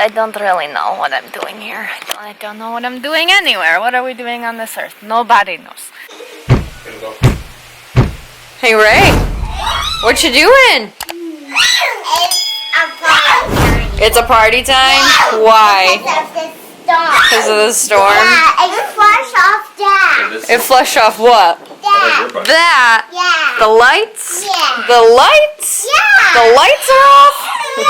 I don't really know what I'm doing here. I don't know what I'm doing anywhere. What are we doing on this earth? Nobody knows. Hey Ray, what you doing? It's a party time? Why? Because of the storm? Yeah, it flushed off that. It flushed off what? That? Yeah. The lights? Yeah. The lights? Yeah. The lights are off? Yeah.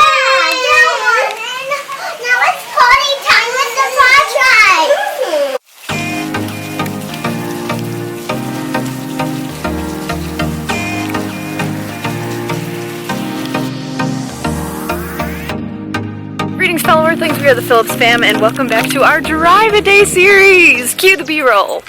Now it's party time with the flashlight. Greetings fellow Earthlings, we are the Phillips fam and welcome back to our Drive-A-Day series! Cue the B-roll!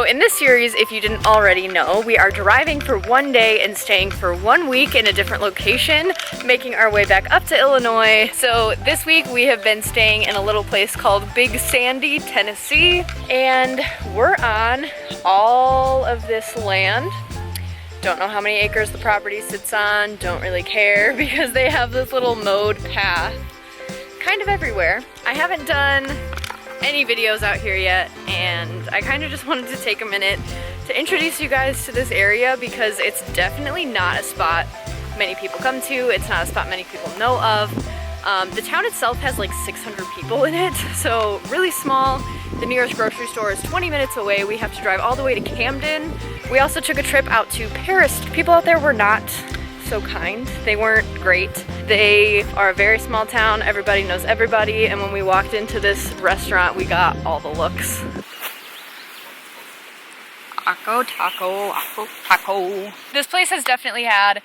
In this series, if you didn't already know, we are driving for one day and staying for 1 week in a different location, making our way back up to Illinois. So this week we have been staying in a little place called Big Sandy, Tennessee, and we're on all of this land. Don't know how many acres the property sits on, don't really care because they have this little mowed path kind of everywhere. I haven't done any videos out here yet, and I kind of just wanted to take a minute to introduce you guys to this area because it's definitely not a spot many people come to. It's not a spot many people know of. The town itself has like 600 people in it, so really small. The nearest grocery store is 20 minutes away. We have to drive all the way to Camden. We also took a trip out to Paris. People out there were not so kind. They weren't great. They are a very small town. Everybody knows everybody, and when we walked into this restaurant, we got all the looks. Taco, taco, taco, taco. This place has definitely had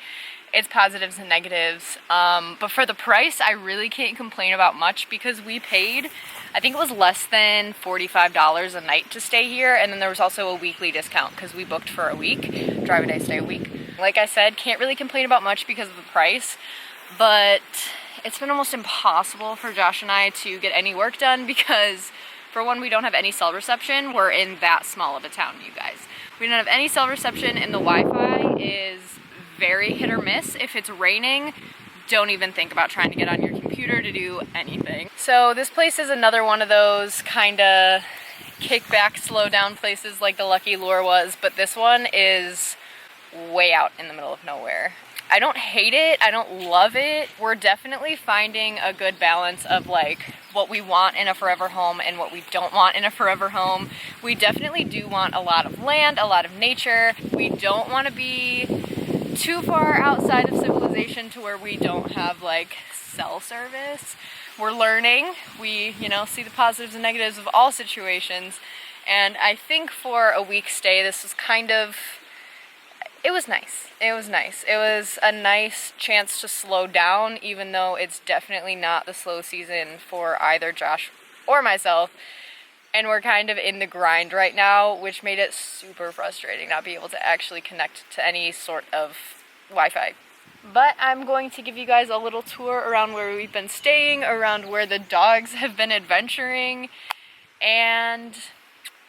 its positives and negatives, but for the price, I really can't complain about much because we paid, I think it was less than $45 a night to stay here, and then there was also a weekly discount because we booked for a week, Drive-A-Day stay a week. Like I said, can't really complain about much because of the price, but it's been almost impossible for Josh and I to get any work done because, for one, we don't have any cell reception. We're in that small of a town, you guys. We don't have any cell reception, and the Wi-Fi is very hit or miss. If it's raining, don't even think about trying to get on your computer to do anything. So this place is another one of those kind of kick back, slow down places like the Lucky Lure was, but this one is way out in the middle of nowhere. I don't hate it, I don't love it. We're definitely finding a good balance of like what we want in a forever home and what we don't want in a forever home. We definitely do want a lot of land, a lot of nature. We don't want to be too far outside of civilization to where we don't have like cell service. We're learning. We, see the positives and negatives of all situations. And I think for a week stay, this was it was nice. It was nice. It was a nice chance to slow down, even though it's definitely not the slow season for either Josh or myself. And we're kind of in the grind right now, which made it super frustrating not be able to actually connect to any sort of Wi-Fi. But I'm going to give you guys a little tour around where we've been staying, around where the dogs have been adventuring, and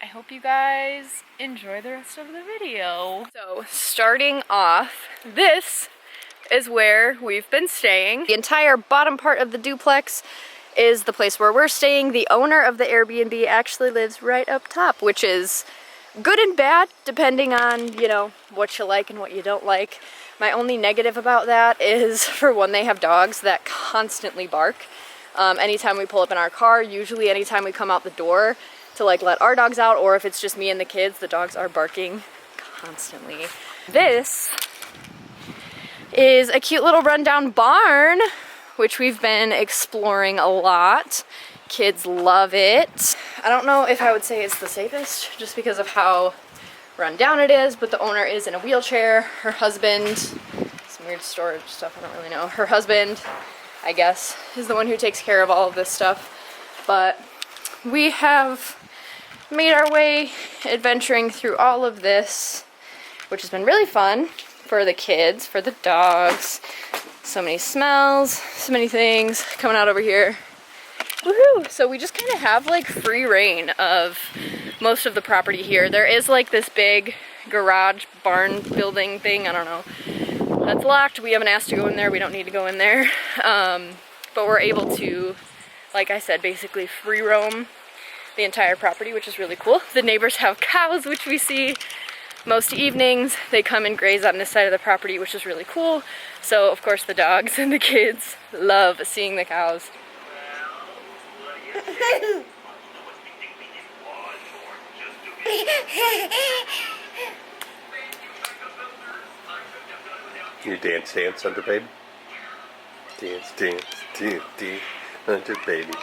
I hope you guys enjoy the rest of the video. So starting off, this is where we've been staying. The entire bottom part of the duplex is the place where we're staying. The owner of the Airbnb actually lives right up top, which is good and bad depending on, you know, what you like and what you don't like. My only negative about that is, for one, they have dogs that constantly bark. Anytime we pull up in our car, usually anytime we come out the door to like let our dogs out, or if it's just me and the kids, the dogs are barking constantly. This is a cute little rundown barn, which we've been exploring a lot. Kids love it. I don't know if I would say it's the safest just because of how run down it is, but the owner is in a wheelchair. Her husband, some weird storage stuff, I don't really know. Her husband, I guess, is the one who takes care of all of this stuff. But we have made our way adventuring through all of this, which has been really fun for the kids, for the dogs. So many smells, so many things coming out over here. Woohoo! So we just kind of have like free reign of most of the property here. There is like this big garage barn building thing, I don't know. That's locked. We haven't asked to go in there. We don't need to go in there. But we're able to, like I said, basically free roam the entire property, which is really cool. The neighbors have cows, which we see most evenings. They come and graze on this side of the property, which is really cool. So of course the dogs and the kids love seeing the cows. You dance, Hunter baby. Dance, Hunter baby.